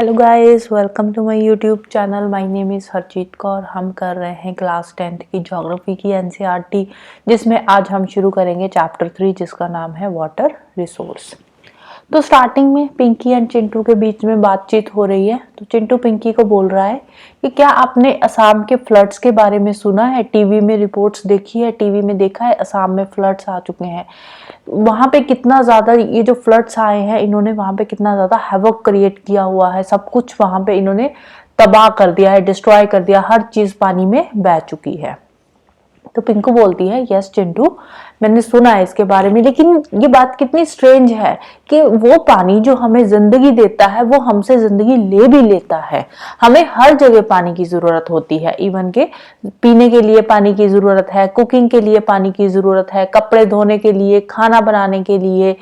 Hello guys, welcome to my YouTube channel. My name is Harjeet Kaur. हम कर रहे हैं क्लास 10th की ज्योग्राफी की एनसीईआरटी, जिसमें आज हम शुरू करेंगे चैप्टर 3 जिसका नाम है वाटर रिसोर्स। तो स्टार्टिंग में पिंकी एंड चिंटू के बीच में बातचीत हो रही है। तो चिंटू पिंकी को बोल रहा है कि क्या आपने असम के फ्लड्स के बारे में सुना है, टीवी में रिपोर्ट्स देखी है, टीवी में देखा है असम में फ्लड्स आ चुके हैं, वहां पे कितना ज्यादा ये जो फ्लड्स आए हैं इन्होंने वहां पे कितना ज्यादा हैवॉक क्रिएट किया हुआ है, सब कुछ वहां पे इन्होंने तबाह कर दिया है, डिस्ट्रॉय कर दिया, हर चीज पानी में बह चुकी है। तो पिंकू बोलती है यस चिंटू, मैंने सुना है इसके बारे में, लेकिन ये बात कितनी स्ट्रेंज है कि वो पानी जो हमें जिंदगी देता है वो हमसे जिंदगी ले भी लेता है। हमें हर जगह पानी की जरूरत होती है, इवन के पीने के लिए पानी की जरूरत है, कुकिंग के लिए पानी की जरूरत है, कपड़े धोने के लिए, खाना बनाने के लिए,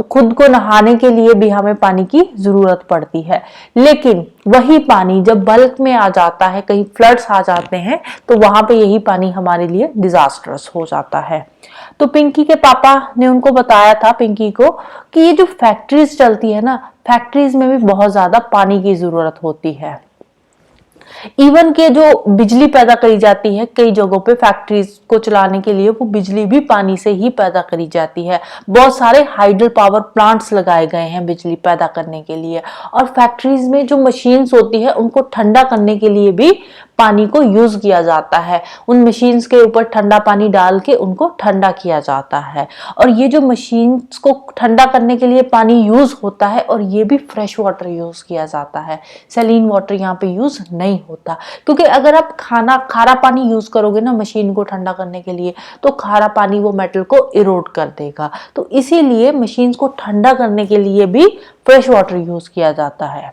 खुद को नहाने के लिए भी हमें पानी की जरूरत पड़ती है। लेकिन वही पानी जब बल्क में आ जाता है, कहीं फ्लड्स आ जाते हैं, तो वहां पे यही पानी हमारे लिए डिजास्टर्स हो जाता है। तो पिंकी के पापा ने उनको बताया था पिंकी को कि ये जो फैक्ट्रीज चलती है ना, फैक्ट्रीज में भी बहुत ज्यादा पानी की जरूरत होती है। इवन के जो बिजली पैदा करी जाती है कई जगहों पे फैक्ट्रीज को चलाने के लिए, वो बिजली भी पानी से ही पैदा करी जाती है। बहुत सारे हाइडल पावर प्लांट्स लगाए गए हैं बिजली पैदा करने के लिए। और फैक्ट्रीज में जो मशीन्स होती है उनको ठंडा करने के लिए भी पानी को यूज किया जाता है। उन मशीन्स के ऊपर ठंडा पानी डाल के उनको ठंडा किया जाता है। और ये जो मशीन्स को ठंडा करने के लिए पानी यूज होता है, और ये भी फ्रेश वाटर यूज किया जाता है, सैलिन वाटर यहाँ पे यूज नहीं होता। क्योंकि अगर आप खारा पानी यूज करोगे ना मशीन को ठंडा करने के लिए, तो खारा पानी वो मेटल को इरोड कर देगा। तो इसीलिए मशीन्स को ठंडा करने के लिए भी फ्रेश वाटर यूज किया जाता है।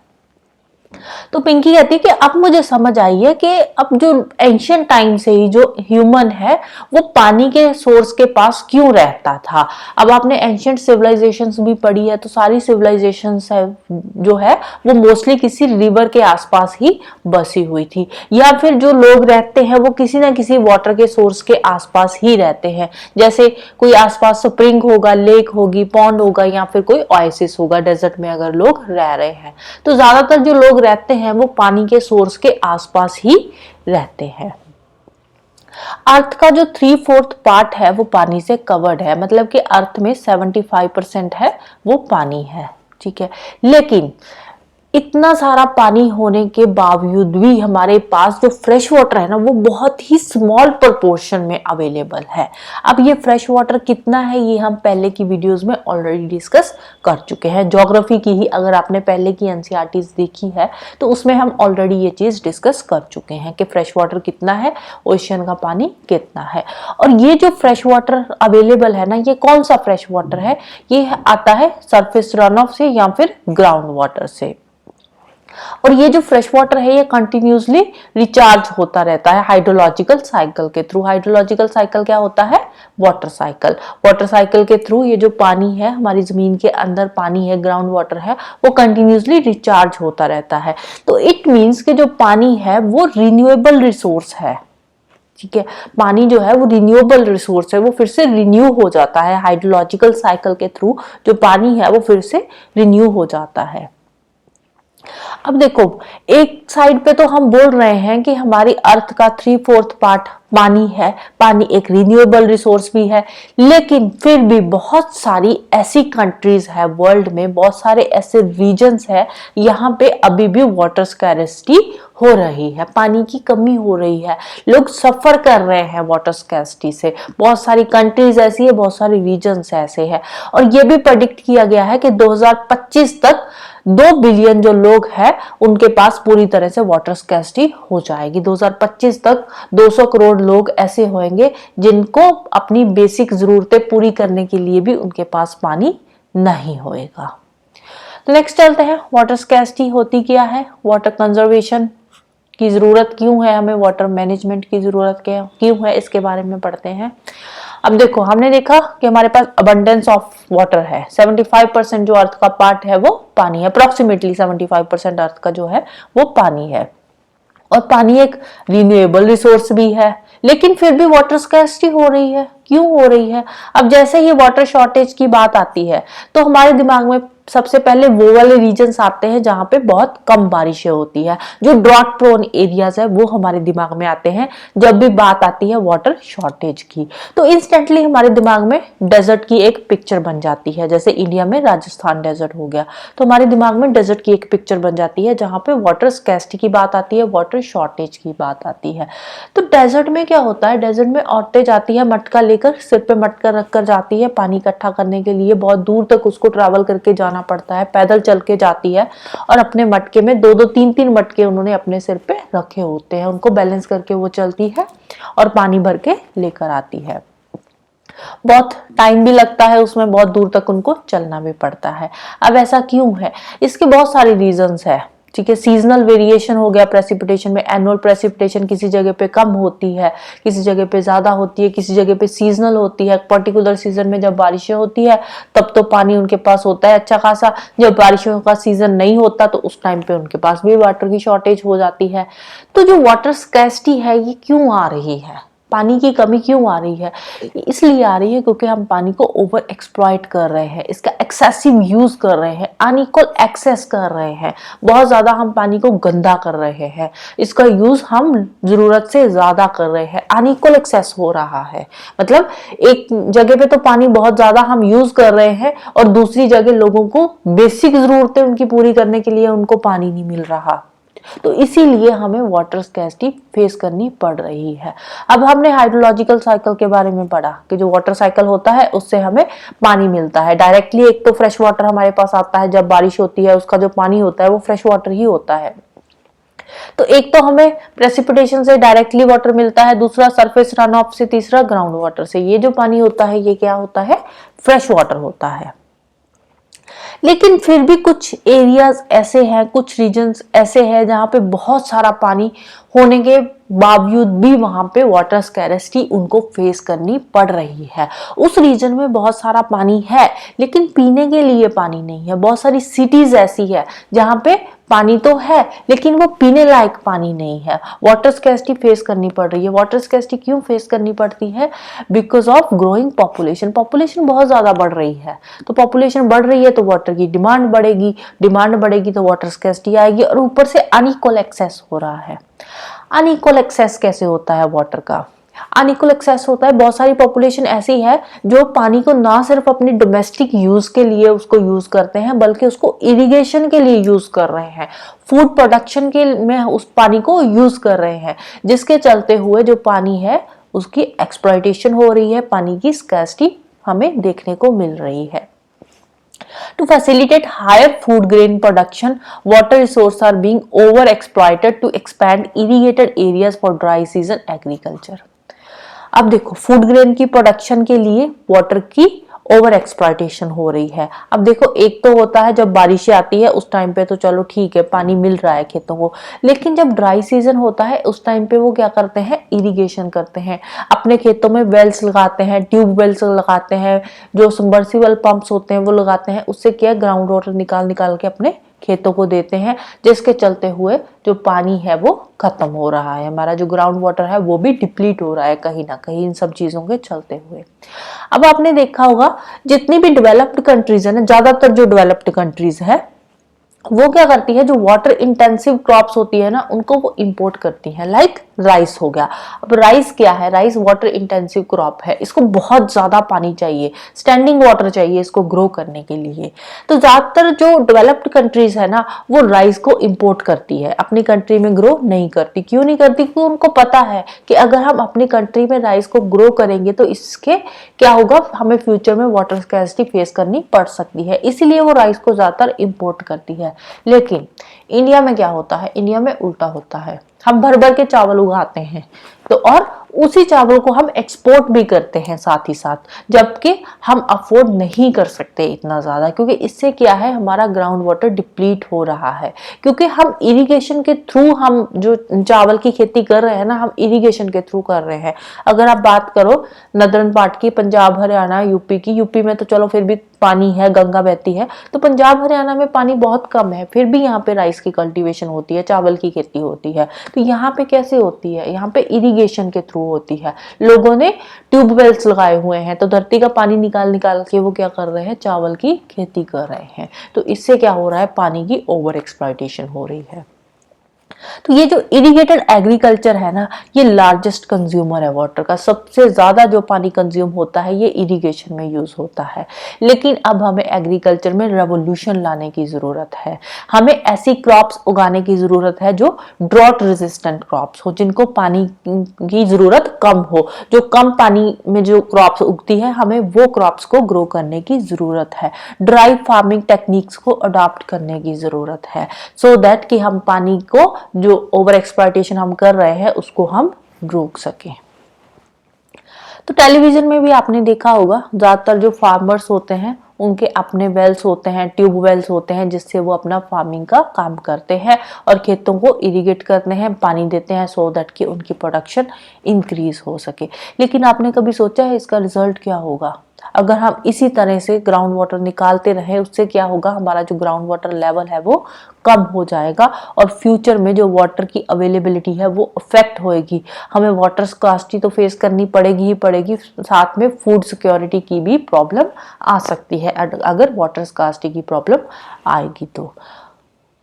तो पिंकी कहती है कि अब मुझे समझ आई है कि अब जो एंशियंट टाइम से ही जो ह्यूमन है वो पानी के सोर्स के पास क्यों रहता था। अब आपने एंशियंट सिविलाइजेशंस भी पढ़ी है, तो सारी सिविलाइजेशंस है जो है वो मोस्टली किसी रिवर के आसपास ही बसी हुई थी, या फिर जो लोग रहते हैं वो किसी ना किसी वाटर के सोर्स के आसपास ही रहते हैं। जैसे कोई आसपास स्प्रिंग होगा, लेक होगी, पॉन्ड होगा, या फिर कोई ओएसिस होगा डेजर्ट में अगर लोग रह रहे हैं। तो ज्यादातर जो लोग रहते हैं वो पानी के सोर्स के आसपास ही रहते हैं। अर्थ का जो 3/4 पार्ट है वो पानी से कवर्ड है, मतलब कि अर्थ में 75% है वो पानी है, ठीक है। लेकिन इतना सारा पानी होने के बावजूद भी हमारे पास जो फ्रेश वाटर है ना वो बहुत ही स्मॉल प्रोपोर्शन में अवेलेबल है। अब ये फ्रेश वाटर कितना है ये हम पहले की वीडियोस में ऑलरेडी डिस्कस कर चुके हैं। ज्योग्राफी की ही अगर आपने पहले की एनसीईआरटीज देखी है तो उसमें हम ऑलरेडी ये चीज डिस्कस कर चुके हैं कि फ्रेश वाटर कितना है, ओशन का पानी कितना है। और ये जो फ्रेश वाटर अवेलेबल है ना, ये कौन सा फ्रेश वाटर है, ये आता है सरफेस रन ऑफ से या फिर ग्राउंड वाटर से। और ये जो फ्रेश वाटर है ये कंटिन्यूसली रिचार्ज होता रहता है हाइड्रोलॉजिकल साइकिल के थ्रू। हाइड्रोलॉजिकल साइकिल क्या होता है, वाटर साइकिल। वाटर साइकिल के थ्रू ये जो पानी है, हमारी जमीन के अंदर पानी है, ग्राउंड वाटर है, वो कंटिन्यूसली रिचार्ज होता रहता है। तो इट मीन्स कि जो पानी है वो रिन्यूएबल रिसोर्स है, ठीक है। पानी जो है वो रिन्यूएबल रिसोर्स है, वो फिर से रिन्यू हो जाता है हाइड्रोलॉजिकल साइकिल के थ्रू। जो पानी है वो फिर से रिन्यू हो जाता है। अब देखो, एक साइड पे तो हम बोल रहे हैं कि हमारी अर्थ का 3/4 पार्ट पानी है, पानी एक रिन्यूएबल रिसोर्स भी है, लेकिन फिर भी बहुत सारी ऐसी कंट्रीज है वर्ल्ड में, बहुत सारे ऐसे रीजन्स है यहाँ पे अभी भी वाटर स्कैरसिटी हो रही है, पानी की कमी हो रही है, लोग सफर कर रहे हैं वाटर स्कैरसिटी से। बहुत सारी कंट्रीज ऐसी है, बहुत सारे रीजन्स ऐसे है। और ये भी प्रेडिक्ट किया गया है कि 2025 तक 2 बिलियन जो लोग हैं उनके पास पूरी तरह से वाटर स्कैरसिटी हो जाएगी। 2025 तक 200 करोड़ लोग ऐसे होंगे जिनको अपनी बेसिक जरूरतें पूरी करने के लिए भी उनके पास पानी नहीं होएगा। तो नेक्स्ट चलते हैं, वाटर स्कैरसिटी होती क्या है, वाटर कंजर्वेशन की जरूरत क्यों है, हमें वाटर मैनेजमेंट की जरूरत क्यों है, इसके बारे में पढ़ते हैं। अब देखो, हमने देखा कि हमारे पास अबंडेंस ऑफ वाटर है, 75% जो अर्थ का पार्ट है वो पानी है, अप्रोक्सीमेटली 75% अर्थ का जो है वो पानी है। और पानी एक रिन्यूएबल रिसोर्स भी है, लेकिन फिर भी वाटर स्कैरसिटी हो रही है। क्यों हो रही है? अब जैसे ही वाटर शॉर्टेज की बात आती है तो हमारे दिमाग में सबसे पहले वो वाले रीजन्स आते हैं जहां पे बहुत कम बारिशें होती है, जो ड्रॉट प्रोन एरियाज है वो हमारे दिमाग में आते हैं जब भी बात आती है वाटर शॉर्टेज की। तो इंस्टेंटली हमारे दिमाग में डेजर्ट की एक पिक्चर बन जाती है, जैसे इंडिया में राजस्थान डेजर्ट हो गया, तो हमारे दिमाग में डेजर्ट की एक पिक्चर बन जाती है जहां पे वाटर स्कैर्सिटी की बात आती है, वाटर शॉर्टेज की बात आती है। तो डेजर्ट में क्या होता है, डेजर्ट में औरतें जाती है मटका लेकर, सिर पे मटका रखकर जाती है पानी इकट्ठा करने के लिए, बहुत दूर तक उसको ट्रैवल करके जाना पड़ता है, पैदल चल के जाती है और अपने मटके में 2-2 3-3 मटके उन्होंने अपने सिर पे रखे होते हैं, उनको बैलेंस करके वो चलती है और पानी भर के लेकर आती है। बहुत टाइम भी लगता है उसमें, बहुत दूर तक उनको चलना भी पड़ता है। अब ऐसा क्यों है, इसके बहुत सारे रीजंस है, ठीक है। सीजनल वेरिएशन हो गया प्रेसिपिटेशन में, एनुअल प्रेसिपिटेशन किसी जगह पे कम होती है, किसी जगह पे ज्यादा होती है, किसी जगह पे सीजनल होती है। पर्टिकुलर सीजन में जब बारिशें होती है तब तो पानी उनके पास होता है अच्छा खासा, जब बारिशों का सीजन नहीं होता तो उस टाइम पे उनके पास भी वाटर की शॉर्टेज हो जाती है। तो जो वाटर स्कैर्सिटी है ये क्यों आ रही है, पानी की कमी क्यों आ रही है, इसलिए आ रही है क्योंकि हम पानी को ओवर एक्सप्लॉइट कर रहे हैं, इसका एक्सेसिव यूज कर रहे हैं, अनइक्वल एक्सेस कर रहे हैं, बहुत ज्यादा हम पानी को गंदा कर रहे हैं, इसका यूज हम जरूरत से ज्यादा कर रहे हैं, अनइक्वल एक्सेस हो रहा है। मतलब एक जगह पे तो पानी बहुत ज्यादा हम यूज कर रहे हैं और दूसरी जगह लोगों को बेसिक जरूरतें उनकी पूरी करने के लिए उनको पानी नहीं मिल रहा, तो इसीलिए हमें वाटर स्कैर्सिटी फेस करनी पड़ रही है। अब हमने हाइड्रोलॉजिकल साइकिल के बारे में पढ़ा कि जो वाटर साइकिल होता है उससे हमें पानी मिलता है डायरेक्टली। एक तो फ्रेश वाटर हमारे पास आता है, जब बारिश होती है उसका जो पानी होता है वो फ्रेश वाटर ही होता है। तो एक तो हमें प्रेसिपिटेशन से डायरेक्टली वाटर मिलता है, दूसरा सरफेस रन ऑफ से, तीसरा ग्राउंड वाटर से। ये जो पानी होता है ये क्या होता है, फ्रेश वाटर होता है। लेकिन फिर भी कुछ एरियाज ऐसे हैं, कुछ रीजन्स ऐसे हैं जहां पे बहुत सारा पानी होने के बावजूद भी वहां पे वाटर स्कैर्सिटी उनको फेस करनी पड़ रही है। उस रीजन में बहुत सारा पानी है लेकिन पीने के लिए पानी नहीं है। बहुत सारी सिटीज ऐसी है जहां पे पानी तो है लेकिन वो पीने लायक पानी नहीं है, वाटर स्कैर्सिटी फेस करनी पड़ रही है। वाटर स्कैर्सिटी क्यों फेस करनी पड़ती है, because of growing population. Population बहुत ज्यादा बढ़ रही है, तो पॉपुलेशन बढ़ रही है तो वाटर की डिमांड बढ़ेगी, डिमांड बढ़ेगी तो वाटर स्कैर्सिटी आएगी, और ऊपर से अनइक्वल एक्सेस हो रहा है। अनइक्वल एक्सेस कैसे होता है वाटर का, अनइक्वल एक्सेस होता है, बहुत सारी पॉपुलेशन ऐसी है जो पानी को ना सिर्फ अपनी डोमेस्टिक यूज के लिए उसको यूज करते हैं बल्कि उसको इरिगेशन के लिए यूज कर रहे हैं, फूड प्रोडक्शन के में उस पानी को यूज कर रहे हैं, जिसके चलते हुए जो पानी है उसकी एक्सप्लॉयटेशन हो रही है, पानी की स्कैर्सिटी हमें देखने को मिल रही है। To facilitate higher food grain production, water resources are being over-exploited to expand irrigated areas for dry season agriculture. अब देखो फूड ग्रेन की प्रोडक्शन के लिए वाटर की ओवर एक्सप्लॉयटेशन हो रही है। अब देखो एक तो होता है जब बारिशें आती है उस टाइम पे तो चलो ठीक है पानी मिल रहा है खेतों को, लेकिन जब ड्राई सीजन होता है उस टाइम पे वो क्या करते हैं, इरिगेशन करते हैं, अपने खेतों में वेल्स लगाते हैं, ट्यूब वेल्स लगाते हैं, जो सबमर्सिबल पंप्स होते हैं वो लगाते हैं। उससे क्या ग्राउंड वाटर निकाल निकाल के अपने खेतों को देते हैं, जिसके चलते हुए जो पानी है वो खत्म हो रहा है, हमारा जो ग्राउंड वाटर है वो भी डिप्लीट हो रहा है कहीं ना कहीं इन सब चीजों के चलते हुए। अब आपने देखा होगा जितनी भी डेवलप्ड कंट्रीज है ना, ज्यादातर जो डेवलप्ड कंट्रीज है वो क्या करती है, जो वाटर इंटेंसिव क्रॉप्स होती है ना उनको वो इंपोर्ट करती है, लाइक राइस हो गया। अब राइस क्या है, राइस वाटर इंटेंसिव क्रॉप है, इसको बहुत ज्यादा पानी चाहिए, स्टैंडिंग वाटर चाहिए इसको ग्रो करने के लिए। तो ज्यादातर जो डेवलप्ड कंट्रीज है ना वो राइस को इंपोर्ट करती है, अपनी कंट्री में ग्रो नहीं करती। क्यों नहीं करती, क्योंकि उनको पता है कि अगर हम अपनी कंट्री में राइस को ग्रो करेंगे तो इसके क्या होगा, हमें फ्यूचर में वाटर स्कैर्सिटी फेस करनी पड़ सकती है, इसीलिए वो राइस को ज्यादातर इंपोर्ट करती है। लेकिन इंडिया में क्या होता है, इंडिया में उल्टा होता है, हम भर भर के चावल उगाते हैं तो और उसी चावल को हम एक्सपोर्ट भी करते हैं साथ ही साथ, जबकि हम अफोर्ड नहीं कर सकते इतना ज्यादा, क्योंकि इससे क्या है हमारा ग्राउंड वाटर डिप्लीट हो रहा है, क्योंकि हम इरिगेशन के थ्रू हम जो चावल की खेती कर रहे हैं ना हम इरिगेशन के थ्रू कर रहे हैं। अगर आप बात करो नदर्न पार्ट की, पंजाब हरियाणा यूपी की, यूपी में तो चलो फिर भी पानी है, गंगा बहती है, तो पंजाब हरियाणा में पानी बहुत कम है, फिर भी यहाँ पे राइस की कल्टीवेशन होती है, चावल की खेती होती है। तो यहाँ पे कैसे होती है, यहाँ पे इरिगेशन इरिगेशन के थ्रू होती है। लोगों ने ट्यूबवेल्स लगाए हुए हैं, तो धरती का पानी निकाल निकाल के वो क्या कर रहे हैं, चावल की खेती कर रहे हैं। तो इससे क्या हो रहा है, पानी की ओवर एक्सप्लॉयटेशन हो रही है। तो ये जो इरिगेटेड एग्रीकल्चर है ना, ये लार्जेस्ट कंज्यूमर है वाटर का। सबसे ज्यादा जो पानी कंज्यूम होता है ये इरिगेशन में यूज होता है। लेकिन अब हमें एग्रीकल्चर में रेवोल्यूशन लाने की जरूरत है। हमें ऐसी क्रॉप्स उगाने की जरूरत है जो ड्रॉट रेजिस्टेंट क्रॉप्स हो, जिनको पानी की जरूरत कम हो। जो कम पानी में जो क्रॉप्स उगती है, हमें वो क्रॉप्स को ग्रो करने की जरूरत है। ड्राई फार्मिंग टेक्निक्स को अडॉप्ट करने की जरूरत है, सो दैट कि हम पानी को जो ओवर एक्सप्लॉयटेशन हम कर रहे हैं उसको हम रोक सकें। तो टेलीविजन में भी आपने देखा होगा, ज्यादातर जो फार्मर्स होते हैं उनके अपने वेल्स होते हैं, ट्यूब वेल्स होते हैं, जिससे वो अपना फार्मिंग का काम करते हैं और खेतों को इरिगेट करते हैं, पानी देते हैं, सो दैट कि उनकी प्रोडक्शन इंक्रीज हो सके। लेकिन आपने कभी सोचा है इसका रिजल्ट क्या होगा? अगर हम इसी तरह से ग्राउंड वाटर निकालते रहे, उससे क्या होगा, हमारा जो ग्राउंड वाटर लेवल है वो कम हो जाएगा और फ्यूचर में जो वाटर की अवेलेबिलिटी है वो अफेक्ट होएगी। हमें वाटर स्कार्सिटी तो फेस करनी पड़ेगी ही पड़ेगी, साथ में फूड सिक्योरिटी की भी प्रॉब्लम आ सकती है अगर वाटर स्कार्सिटी की प्रॉब्लम आएगी तो।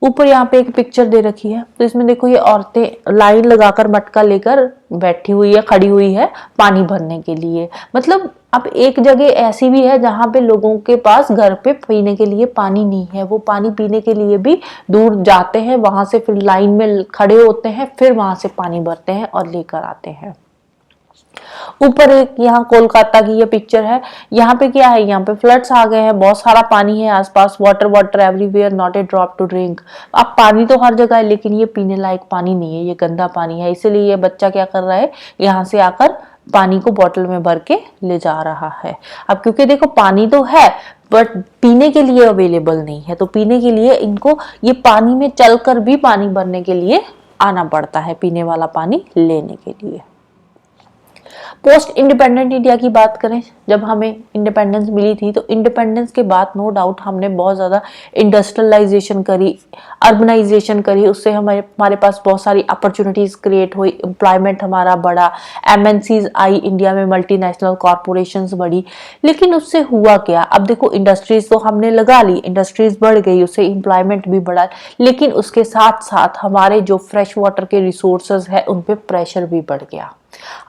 ऊपर यहाँ पे एक पिक्चर दे रखी है, तो इसमें देखो ये औरतें लाइन लगाकर मटका लेकर बैठी हुई है, खड़ी हुई है पानी भरने के लिए। मतलब अब एक जगह ऐसी भी है जहां पे लोगों के पास घर पे पीने के लिए पानी नहीं है, वो पानी पीने के लिए भी दूर जाते हैं, वहां से फिर लाइन में खड़े होते हैं, फिर वहां से पानी भरते हैं और लेकर आते हैं। ऊपर एक यहाँ कोलकाता की ये पिक्चर है। यहाँ पे क्या है, यहाँ पे फ्लड्स आ गए हैं, बहुत सारा पानी है आसपास, water water everywhere, not a drop to drink. अब पानी तो हर जगह है, लेकिन ये पीने लायक पानी नहीं है, ये गंदा पानी है। इसीलिए ये बच्चा क्या कर रहा है, यहाँ से आकर पानी को बोतल में भर के ले जा रहा है। अब क्योंकि देखो पानी तो है बट पीने के लिए अवेलेबल नहीं है, तो पीने के लिए इनको ये पानी में चलकर भी पानी भरने के लिए आना पड़ता है, पीने वाला पानी लेने के लिए। पोस्ट इंडिपेंडेंट इंडिया की बात करें, जब हमें इंडिपेंडेंस मिली थी तो इंडिपेंडेंस के बाद नो डाउट हमने बहुत ज़्यादा इंडस्ट्रियलाइजेशन करी, अर्बनाइजेशन करी, उससे हमारे पास बहुत सारी अपॉर्चुनिटीज क्रिएट हुई, एम्प्लॉयमेंट हमारा बढ़ा, एमएनसीज आई इंडिया में, मल्टीनेशनल कॉरपोरेशंस बढ़ी। लेकिन उससे हुआ क्या, अब देखो इंडस्ट्रीज तो हमने लगा ली, इंडस्ट्रीज बढ़ गई, उससे एम्प्लॉयमेंट भी बढ़ा, लेकिन उसके साथ साथ हमारे जो फ्रेश वाटर के रिसोर्सेज है उन पे प्रेशर भी बढ़ गया।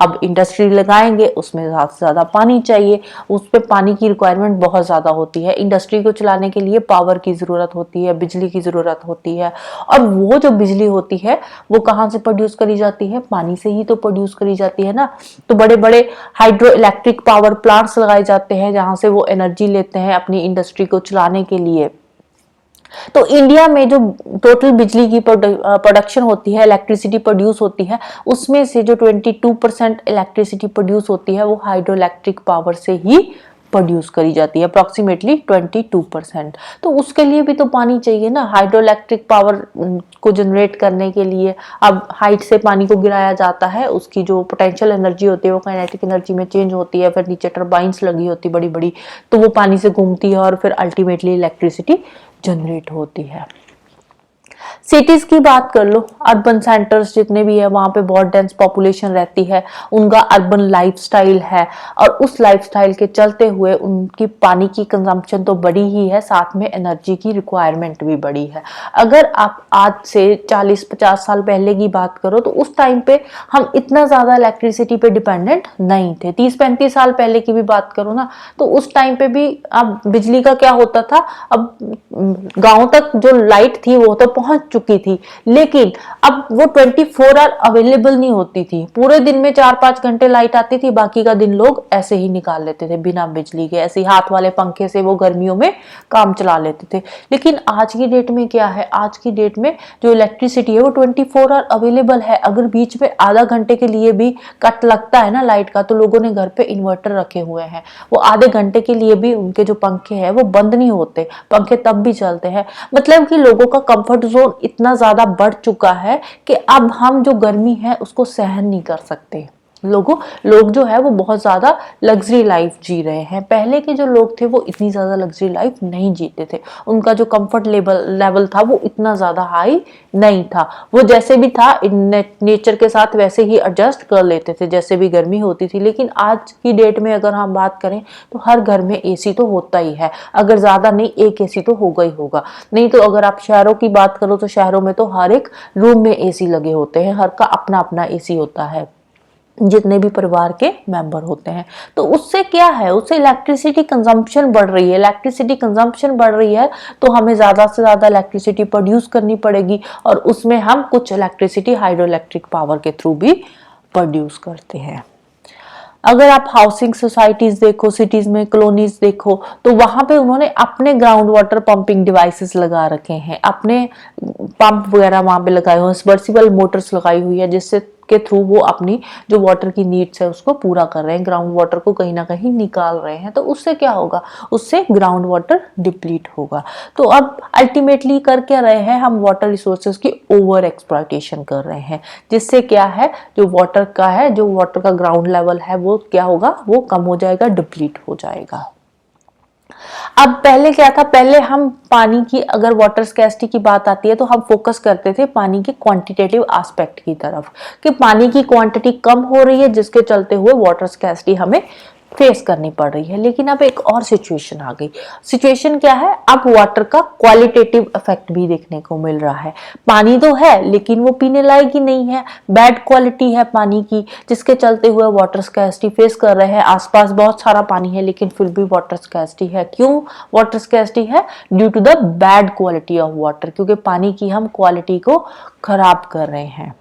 अब इंडस्ट्री लगाएंगे, उसमें ज़्यादा से ज़्यादा पानी चाहिए, उस पर पानी की रिक्वायरमेंट बहुत ज़्यादा होती है। इंडस्ट्री को चलाने के लिए पावर की ज़रूरत होती है, बिजली की ज़रूरत होती है, और वो जो बिजली होती है वो कहाँ से प्रोड्यूस करी जाती है, पानी से ही तो प्रोड्यूस करी जाती है ना। तो बड़े बड़े हाइड्रो इलेक्ट्रिक पावर प्लांट्स लगाए जाते हैं जहाँ से वो एनर्जी लेते हैं अपनी इंडस्ट्री को चलाने के लिए। तो इंडिया में जो टोटल बिजली की प्रोडक्शन होती है, इलेक्ट्रिसिटी प्रोड्यूस होती है, उसमें से जो 22% इलेक्ट्रिसिटी प्रोड्यूस होती है वो हाइड्रो इलेक्ट्रिक पावर से ही प्रोड्यूस करी जाती है, अप्रॉक्सीमेटली 22%। तो उसके लिए भी तो पानी चाहिए ना, हाइड्रो इलेक्ट्रिक पावर को जनरेट करने के लिए। अब हाइट से पानी को गिराया जाता है, उसकी जो पोटेंशियल एनर्जी होती है वो काइनेटिक एनर्जी में चेंज होती है, फिर नीचे टर्बाइंस लगी होती बड़ी बड़ी, तो वो पानी से घूमती है और फिर अल्टीमेटली इलेक्ट्रिसिटी जनरेट होती है। सिटीज की बात कर लो, अर्बन सेंटर्स जितने भी है वहां पे बहुत डेंस पॉपुलेशन रहती है, उनका अर्बन लाइफस्टाइल है, और उस लाइफस्टाइल के चलते हुए उनकी पानी की कंजम्पशन तो बढ़ी ही है, साथ में एनर्जी की रिक्वायरमेंट भी बढ़ी है। अगर आप आज से 40-50 साल पहले की बात करो तो उस टाइम पे हम इतना ज्यादा इलेक्ट्रिसिटी पे डिपेंडेंट नहीं थे। 30-35 साल पहले की भी बात करो ना, तो उस टाइम पे भी अब बिजली का क्या होता था, अब गांव तक जो लाइट थी वो तो पहुंच चुकी थी, लेकिन अब वो 24 आवर अवेलेबल नहीं होती थी। पूरे दिन में 4-5 घंटे लाइट आती थी, बाकी का दिन लोग ऐसे ही निकाल लेते थे बिना बिजली के, ऐसे हाथ वाले पंखे से वो गर्मियों में काम चला लेते थे। लेकिन आज की डेट में क्या है, आज की डेट में जो इलेक्ट्रिसिटी है वो 24 आवर अवेलेबल है। अगर बीच में आधा घंटे के लिए भी कट लगता है ना लाइट का, तो लोगों ने घर पे इन्वर्टर रखे हुए हैं, वो आधे घंटे के लिए भी उनके जो पंखे हैं वो बंद नहीं होते, पंखे तब भी चलते हैं। मतलब कि लोगों का कंफर्ट जोन इतना ज्यादा बढ़ चुका है कि अब हम जो गर्मी है उसको सहन नहीं कर सकते। लोग जो है वो बहुत ज़्यादा लग्जरी लाइफ जी रहे हैं। पहले के जो लोग थे वो इतनी ज़्यादा लग्जरी लाइफ नहीं जीते थे, उनका जो कंफर्ट लेवल था वो इतना ज़्यादा हाई नहीं था। वो जैसे भी था नेचर के साथ वैसे ही एडजस्ट कर लेते थे, जैसे भी गर्मी होती थी। लेकिन आज की डेट में अगर हम बात करें तो हर घर में एसी तो होता ही है, अगर ज़्यादा नहीं एक एसी तो होगा ही होगा। नहीं तो अगर आप शहरों की बात करो तो शहरों में तो हर एक रूम में एसी लगे होते हैं, हर का अपना अपना एसी होता है, जितने भी परिवार के मेंबर होते हैं। तो उससे क्या है, उससे इलेक्ट्रिसिटी कंजम्पशन बढ़ रही है। इलेक्ट्रिसिटी कंजम्पशन बढ़ रही है तो हमें ज़्यादा से ज़्यादा इलेक्ट्रिसिटी प्रोड्यूस करनी पड़ेगी, और उसमें हम कुछ इलेक्ट्रिसिटी हाइड्रो इलेक्ट्रिक पावर के थ्रू भी प्रोड्यूस करते हैं। अगर आप हाउसिंग सोसाइटीज देखो, सिटीज में कॉलोनीज देखो, तो वहां पे उन्होंने अपने ग्राउंड वाटर पंपिंग डिवाइसेस लगा रखे हैं, अपने पंप वगैरह वहां पे लगाए हुए हैं, सबमर्सिबल मोटर्स लगाई हुई है, जिससे के थ्रू वो अपनी जो वाटर की नीड्स है उसको पूरा कर रहे हैं, ग्राउंड वाटर को कहीं ना कहीं निकाल रहे हैं। तो उससे क्या होगा, उससे ग्राउंड वाटर डिप्लीट होगा। तो अब अल्टीमेटली कर क्या रहे हैं, हम वाटर रिसोर्सेज की ओवर एक्सप्लॉयटेशन कर रहे हैं, जिससे क्या है, जो वाटर का ग्राउंड लेवल है वो क्या होगा, वो कम हो जाएगा, डिप्लीट हो जाएगा। अब पहले क्या था, पहले हम पानी की, अगर वाटर स्कैर्सिटी की बात आती है तो हम फोकस करते थे पानी के क्वांटिटेटिव एस्पेक्ट की तरफ, कि पानी की क्वांटिटी कम हो रही है जिसके चलते हुए वाटर स्कैर्सिटी हमें फेस करनी पड़ रही है। लेकिन अब एक और सिचुएशन आ गई। सिचुएशन क्या है, अब वाटर का क्वालिटेटिव इफेक्ट भी देखने को मिल रहा है। पानी तो है लेकिन वो पीने लायक ही नहीं है, बैड क्वालिटी है पानी की, जिसके चलते हुए वाटर स्कैर्सिटी फेस कर रहे हैं। आसपास बहुत सारा पानी है लेकिन फिर भी वाटर स्कैर्सिटी है। क्यों वाटर स्कैर्सिटी है? Due to the bad quality of water, क्योंकि पानी की हम क्वालिटी को खराब कर रहे हैं।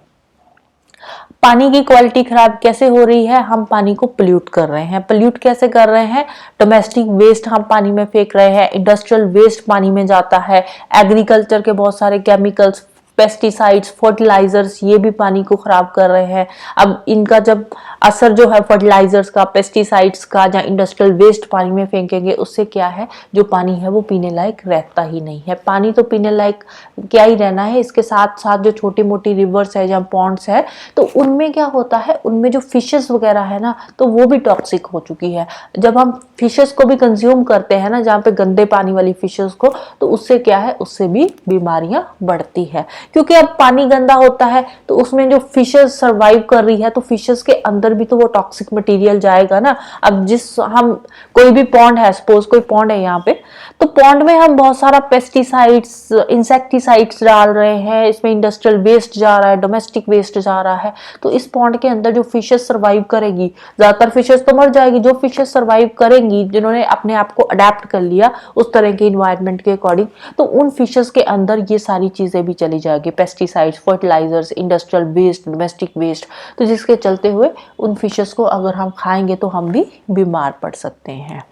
पानी की क्वालिटी खराब कैसे हो रही है, हम पानी को पोल्यूट कर रहे हैं। पोल्यूट कैसे कर रहे हैं, डोमेस्टिक वेस्ट हम पानी में फेंक रहे हैं, इंडस्ट्रियल वेस्ट पानी में जाता है, एग्रीकल्चर के बहुत सारे केमिकल्स, पेस्टिसाइड्स, फर्टिलाइजर्स, ये भी पानी को खराब कर रहे हैं। अब इनका जब असर जो है फर्टिलाइजर्स का, पेस्टिसाइड्स का, या इंडस्ट्रियल वेस्ट पानी में फेंकेंगे, उससे क्या है, जो पानी है वो पीने लायक रहता ही नहीं है। पानी तो पीने लायक क्या ही रहना है, इसके साथ साथ जो छोटी मोटी रिवर्स है या पॉन्ड्स है, तो उनमें क्या होता है, उनमें जो फिशेस वगैरह है ना, तो वो भी टॉक्सिक हो चुकी है। जब हम फिशेस को भी कंज्यूम करते हैं ना, जहाँ पे गंदे पानी वाली फिशेस को, तो उससे क्या है, उससे भी बीमारियां बढ़ती है। क्योंकि अब पानी गंदा होता है तो उसमें जो फिशेस सर्वाइव कर रही है, तो फिशेस के अंदर भी तो वो टॉक्सिक मटेरियल जाएगा ना। अब हम कोई भी पॉन्ड है, सपोज कोई पॉन्ड है यहाँ पे, तो पॉन्ड में हम बहुत सारा पेस्टिसाइड्स, इंसेक्टिसाइड्स डाल रहे हैं, इसमें इंडस्ट्रियल वेस्ट जा रहा है, डोमेस्टिक वेस्ट जा रहा है। तो इस पॉन्ड के अंदर जो फिशेस सर्वाइव करेगी, ज्यादातर फिशेस तो मर जाएगी। जो फिशेस सर्वाइव करेंगी, जिन्होंने अपने आप को अडेप्ट कर लिया उस तरह के इन्वायरमेंट के अकॉर्डिंग, तो उन फिशेस के अंदर ये सारी चीजें भी चली जाएगी, pesticides, fertilizers, industrial waste, domestic waste. तो जिसके चलते हुए उन फिशेस को अगर हम खाएंगे तो हम भी बीमार पड़ सकते हैं।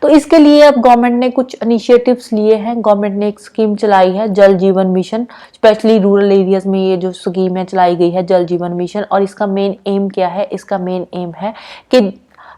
तो इसके लिए अब गवर्नमेंट ने कुछ इनिशिएटिव्स लिए हैं। गवर्नमेंट ने एक स्कीम चलाई है, जल जीवन मिशन, स्पेशली रूरल एरियाज में ये जो स्कीम है चलाई गई है, जल जीवन मिशन। और इसका मेन एम क्या है, इसका मेन एम है कि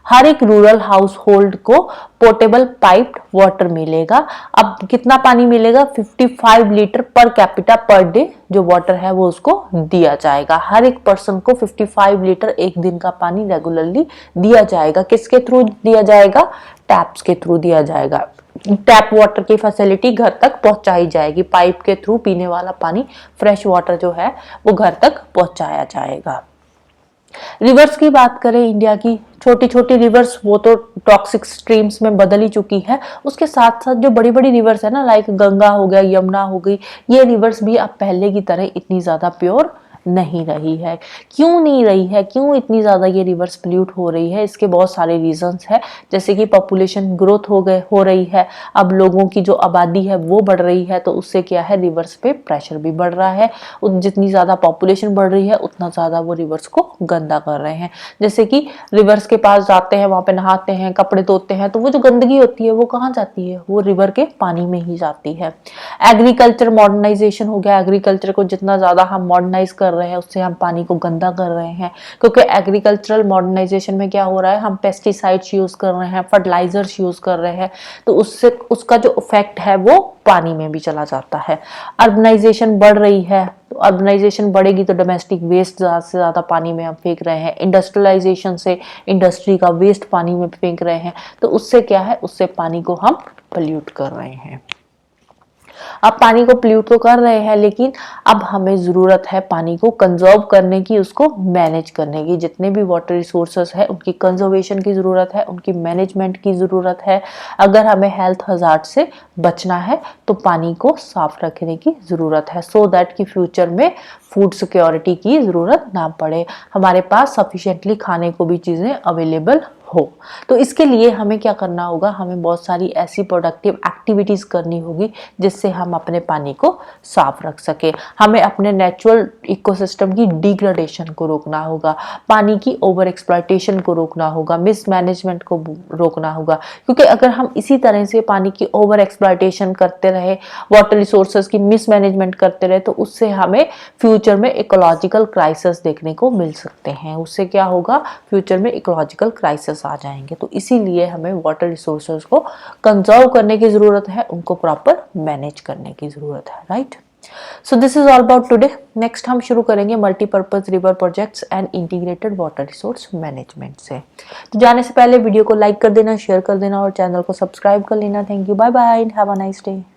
हर एक रूरल हाउस होल्ड को पोर्टेबल पाइप्ड वाटर मिलेगा। अब कितना पानी मिलेगा, 55 litre per capita per day जो वाटर है वो उसको दिया जाएगा। हर एक पर्सन को 55 लीटर एक दिन का पानी रेगुलरली दिया जाएगा। किसके थ्रू दिया जाएगा, टैप्स के थ्रू दिया जाएगा। टैप वाटर की फैसिलिटी घर तक पहुंचाई जाएगी, पाइप के थ्रू पीने वाला पानी, फ्रेश वाटर जो है वो घर तक पहुंचाया जाएगा। रिवर्स की बात करें, इंडिया की छोटी छोटी रिवर्स वो तो टॉक्सिक स्ट्रीम्स में बदल ही चुकी है। उसके साथ साथ जो बड़ी बड़ी रिवर्स है ना, लाइक गंगा हो गया, यमुना हो गई, ये रिवर्स भी अब पहले की तरह इतनी ज्यादा प्योर नहीं रही है। क्यों नहीं रही है, क्यों इतनी ज्यादा ये रिवर्स पोल्यूट हो रही है, इसके बहुत सारे रीजंस है। जैसे कि पॉपुलेशन ग्रोथ हो रही है, अब लोगों की जो आबादी है वो बढ़ रही है, तो उससे क्या है, रिवर्स पे प्रेशर भी बढ़ रहा है। जितनी ज्यादा पॉपुलेशन बढ़ रही है उतना ज्यादा वो रिवर्स को गंदा कर रहे हैं। जैसे कि रिवर्स के पास जाते हैं, वहां पे नहाते हैं, कपड़े धोते हैं, तो वो जो गंदगी होती है वो कहाँ जाती है, वो रिवर के पानी में ही जाती है। एग्रीकल्चर मॉडर्नाइजेशन हो गया, एग्रीकल्चर को जितना ज्यादा हम मॉडर्नाइज कर रहे हैं उससे हम पानी को गंदा कर रहे हैं, क्योंकि एग्रीकल्चरल मॉडर्नाइजेशन में क्या हो रहा है, हम पेस्टिसाइड्स यूज़ कर रहे हैं, फर्टिलाइजर्स यूज़ कर रहे हैं, तो उससे उसका जो इफेक्ट है वो पानी में भी चला जाता है। अर्बनाइजेशन बढ़ रही है, तो अर्बनाइजेशन बढ़ेगी तो डोमेस्टिक वेस्ट ज़्यादा से ज़्यादा पानी में हम फेंक रहे हैं, इंडस्ट्रियलाइजेशन से इंडस्ट्री का वेस्ट पानी में फेंक रहे हैं, तो उससे क्या है, उससे पानी को हम पोल्यूट कर रहे हैं। अब पानी को पोल्यूट तो कर रहे हैं, लेकिन अब हमें ज़रूरत है पानी को कंजर्व करने की, उसको मैनेज करने की। जितने भी वाटर रिसोर्सेज है उनकी कंजर्वेशन की ज़रूरत है, उनकी मैनेजमेंट की ज़रूरत है। अगर हमें हेल्थ हजार्ड से बचना है तो पानी को साफ रखने की ज़रूरत है, सो दैट कि फ्यूचर में फूड सिक्योरिटी की ज़रूरत ना पड़े, हमारे पास सफिशिएंटली खाने को भी चीज़ें अवेलेबल हो। तो इसके लिए हमें क्या करना होगा, हमें बहुत सारी ऐसी प्रोडक्टिव एक्टिविटीज करनी होगी जिससे हम अपने पानी को साफ रख सके। हमें अपने नेचुरल इकोसिस्टम की डिग्रेडेशन को रोकना होगा, पानी की ओवर एक्सप्लॉयटेशन को रोकना होगा, मिसमैनेजमेंट को रोकना होगा, क्योंकि अगर हम इसी तरह से पानी की ओवर एक्सप्लॉयटेशन करते रहे, वाटर रिसोर्सेज की मिसमैनेजमेंट करते रहे, तो उससे हमें फ्यूचर में इकोलॉजिकल क्राइसिस देखने को मिल सकते हैं। उससे क्या होगा, फ्यूचर में इकोलॉजिकल क्राइसिस आ जाएंगे। तो इसीलिए हमें वाटर रिसोर्सेज को कंजर्व करने की जरूरत है, उनको प्रॉपर मैनेज करने की जरूरत है, right. So this is all about today. Next हम शुरू करेंगे multipurpose river projects and integrated water resource management से। तो जाने से पहले वीडियो को लाइक कर देना, शेयर कर देना और चैनल को सब्सक्राइब कर लेना। Thank you, bye bye, have a nice day.